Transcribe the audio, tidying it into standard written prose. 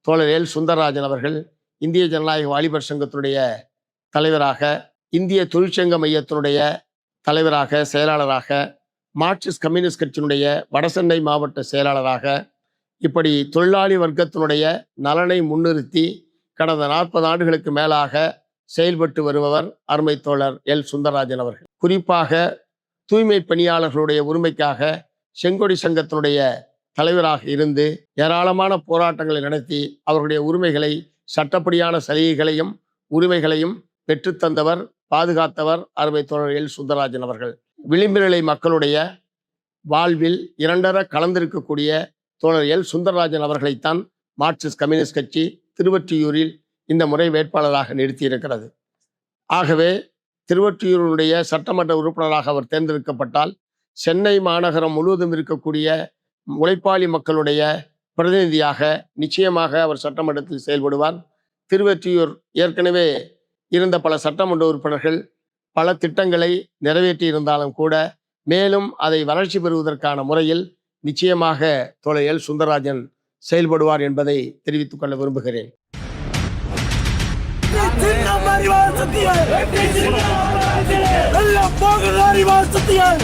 தோழர் எல் சுந்தரராஜன் அவர்கள் இந்திய ஜனநாயக வாலிபர் சங்கத்தினுடைய தலைவராக, இந்திய தொழிற்சங்க மையத்தினுடைய தலைவராக, செயலாளராக, மார்க்சிஸ்ட் கம்யூனிஸ்ட் கட்சியினுடைய வடசென்னை மாவட்ட செயலாளராக, இப்படி தொழிலாளி வர்க்கத்தினுடைய நலனை முன்னிறுத்தி கடந்த 40 ஆண்டுகளுக்கு மேலாக செயல்பட்டு வருபவர் அருமை தோழர் எல் சுந்தரராஜன் அவர்கள். குறிப்பாக தூய்மை பணியாளர்களுடைய உரிமைக்காக செங்கொடி சங்கத்தினுடைய தலைவராக இருந்து ஏராளமான போராட்டங்களை நடத்தி அவர்களுடைய உரிமைகளை, சட்டப்படியான சலுகைகளையும் உரிமைகளையும் பெற்றுத்தந்தவர், பாதுகாத்தவர் அருமை தோழர் எல் சுந்தரராஜன் அவர்கள். விளிம்பு நிலை மக்களுடைய வாழ்வில் இரண்டர கலந்திருக்கக்கூடிய தோழர் எல் சுந்தரராஜன் அவர்களைத்தான் மார்க்சிஸ்ட் கம்யூனிஸ்ட் கட்சி திருவொற்றியூரில் இந்த முறை வேட்பாளராக நிறுத்தியிருக்கிறது. ஆகவே திருவொற்றியூருடைய சட்டமன்ற உறுப்பினராக அவர் தேர்ந்தெடுக்கப்பட்டால் சென்னை மாநகரம் முழுவதும் இருக்கக்கூடிய உழைப்பாளி மக்களுடைய பிரதிநிதியாக நிச்சயமாக அவர் சட்டமன்றத்தில் செயல்படுவார். திருவொற்றியூர் ஏற்கனவே இருந்த பல சட்டமன்ற உறுப்பினர்கள் பல திட்டங்களை நிறைவேற்றி இருந்தாலும் கூட மேலும் அதை வளர்ச்சி பெறுவதற்கான முறையில் நிச்சயமாக தோழர் எல் சுந்தரராஜன் செயல்படுவார் என்பதை தெரிவித்துக் கொள்ள விரும்புகிறேன். எல்லாம் போகுது அறிவால் சத்தியம்.